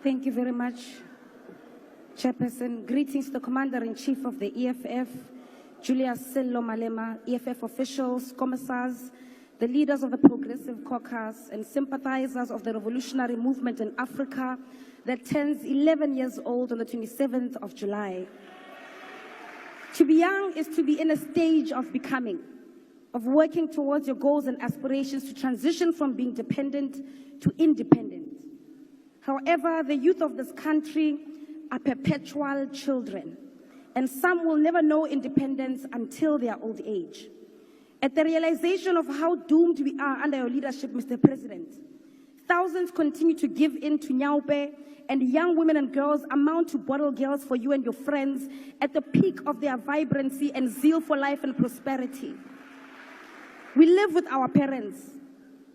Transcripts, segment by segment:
Thank you very much, Chairperson. Greetings to the Commander-in-Chief of the EFF, Julius Sello Malema, EFF officials, commissars, the leaders of the Progressive Caucus, and sympathizers of the revolutionary movement in Africa that turns 11 years old on the 27th of July. To be young is to be in a stage of becoming, of working towards your goals and aspirations to transition from being dependent to independent. However, the youth of this country are perpetual children, and some will never know independence until their old age. At the realization of how doomed we are under your leadership, Mr. President, thousands continue to give in to Nyaupe, and young women and girls amount to bottle girls for you and your friends at the peak of their vibrancy and zeal for life and prosperity. We live with our parents,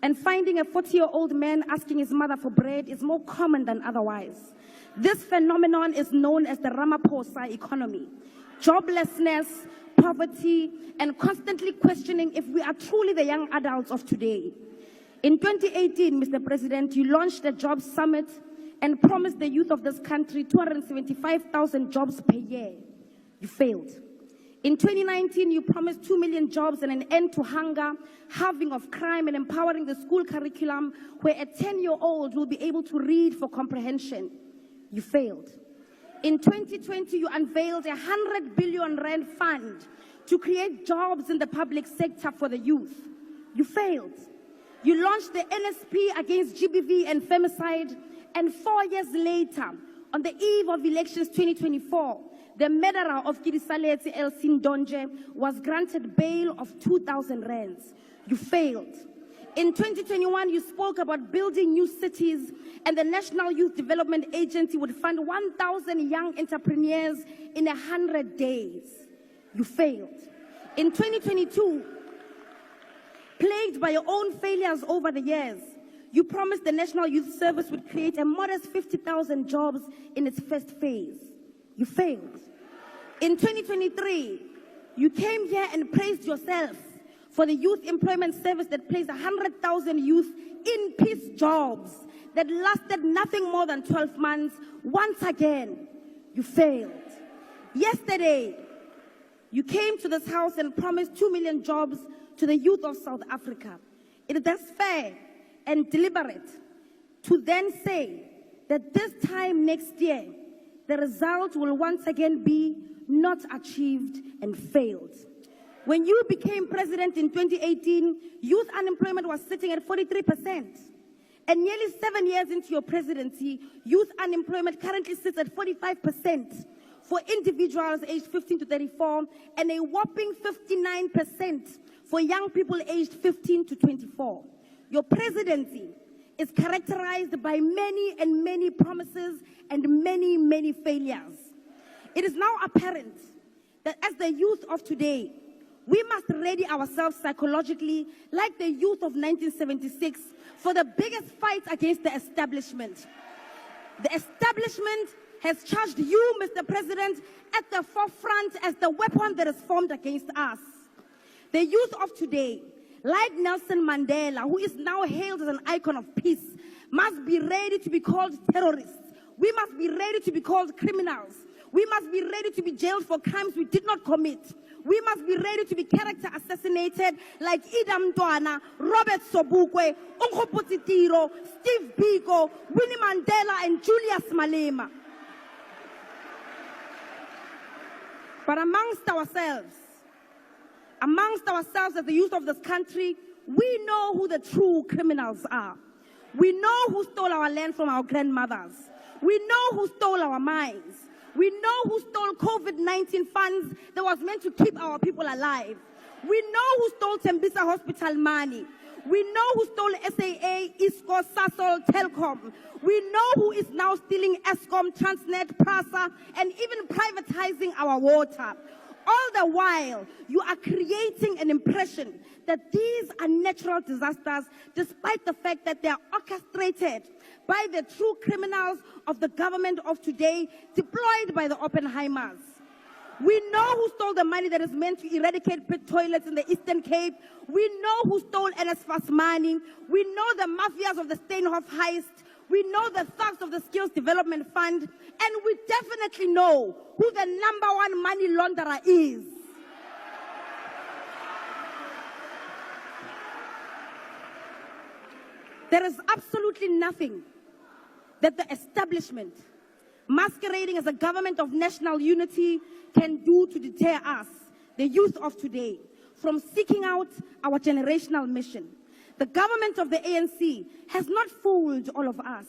and finding a 40-year-old man asking his mother for bread is more common than otherwise. This phenomenon is known as the Ramaphosa economy. Joblessness, poverty, and constantly questioning if we are truly the young adults of today. In 2018, Mr. President, you launched a jobs summit and promised the youth of this country 275,000 jobs per year. You failed. In 2019, you promised 2 million jobs and an end to hunger, halving of crime, and empowering the school curriculum where a 10-year-old will be able to read for comprehension. You failed. In 2020, you unveiled a 100 billion rand fund to create jobs in the public sector for the youth. You failed. You launched the NSP against GBV and femicide, and 4 years later, on the eve of elections 2024, the murderer of Kirisaletse Elsin Donje was granted bail of 2,000 rands. You failed. In 2021, you spoke about building new cities, and the National Youth Development Agency would fund 1,000 young entrepreneurs in 100 days. You failed. In 2022, plagued by your own failures over the years, you promised the National Youth Service would create a modest 50,000 jobs in its first phase. You failed. In 2023, you came here and praised yourself for the Youth Employment Service that placed 100,000 youth in peace jobs that lasted nothing more than 12 months. Once again, you failed. Yesterday, you came to this house and promised 2 million jobs to the youth of South Africa. It is thus fair and deliberate to then say that this time next year, the result will once again be not achieved and failed. When you became president in 2018, youth unemployment was sitting at 43%. And nearly 7 years into your presidency, youth unemployment currently sits at 45% for individuals aged 15 to 34, and a whopping 59% for young people aged 15 to 24. Your presidency is characterized by many promises and many failures. It is now apparent that as the youth of today, we must ready ourselves psychologically like the youth of 1976 for the biggest fight against the establishment. The establishment has charged you, Mr. President, at the forefront as the weapon that is formed against us. The youth of today, like Nelson Mandela, who is now hailed as an icon of peace, must be ready to be called terrorists. We must be ready to be called criminals. We must be ready to be jailed for crimes we did not commit. We must be ready to be character assassinated like Idam Mntwana, Robert Sobukwe, Nkgopotse Tiro, Steve Biko, Winnie Mandela, and Julius Malema. But amongst ourselves as the youth of this country, we know who the true criminals are. We know who stole our land from our grandmothers. We know who stole our mines. We know who stole COVID-19 funds that was meant to keep our people alive. We know who stole Tembisa Hospital money. We know who stole SAA, ISCO, Sasol, Telkom. We know who is now stealing Eskom, Transnet, PRASA, and even privatizing our water. All the while, you are creating an impression that these are natural disasters, despite the fact that they are orchestrated by the true criminals of the government of today, deployed by the Oppenheimers. We know who stole the money that is meant to eradicate pit toilets in the Eastern Cape. We know who stole NSFAS money. We know the mafias of the Steenhof heist. We know the thugs of the Skills Development Fund, and we definitely know who the #1 money launderer is. There is absolutely nothing that the establishment, masquerading as a government of national unity, can do to deter us, the youth of today, from seeking out our generational mission. The government of the ANC has not fooled all of us.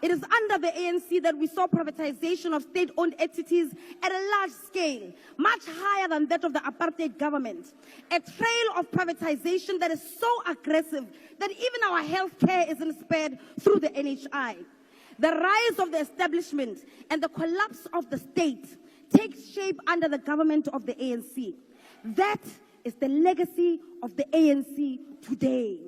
It is under the ANC that we saw privatization of state-owned entities at a large scale, much higher than that of the apartheid government. A trail of privatization that is so aggressive that even our healthcare isn't spared through the NHI. The rise of the establishment and the collapse of the state takes shape under the government of the ANC. That is the legacy of the ANC today.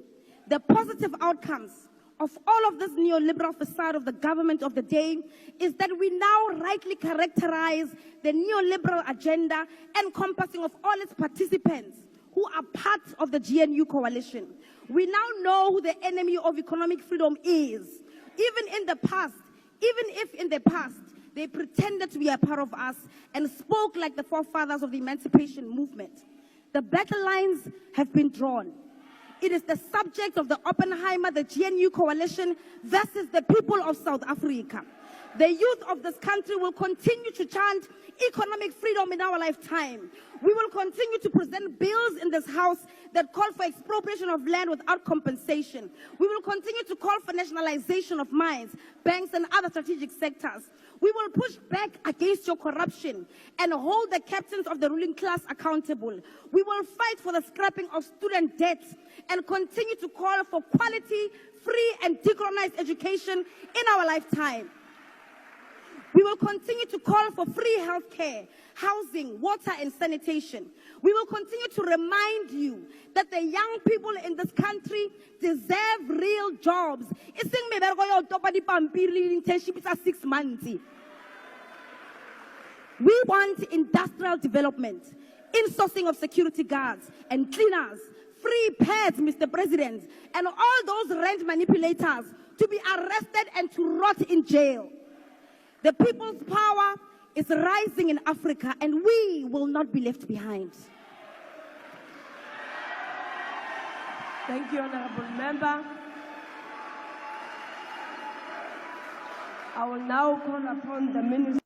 The positive outcomes of all of this neoliberal facade of the government of the day is that we now rightly characterize the neoliberal agenda encompassing of all its participants who are part of the GNU coalition. We now know who the enemy of economic freedom is. Even if in the past they pretended to be a part of us and spoke like the forefathers of the emancipation movement. The battle lines have been drawn. It is the subject of the Oppenheimer, the GNU coalition versus the people of South Africa. The youth of this country will continue to chant economic freedom in our lifetime. We will continue to present bills in this house that call for expropriation of land without compensation. We will continue to call for nationalization of mines, banks, and other strategic sectors. We will push back against your corruption and hold the captains of the ruling class accountable. We will fight for the scrapping of student debt and continue to call for quality, free, and decolonized education in our lifetime. We will continue to call for free healthcare, housing, water, and sanitation. We will continue to remind you that the young people in this country deserve real jobs. It's 6 months. We want industrial development, insourcing of security guards and cleaners, free pads, Mr. President, and all those rent manipulators to be arrested and to rot in jail. The people's power is rising in Africa, and we will not be left behind. Thank you, Honorable Member. I will now call upon the Minister.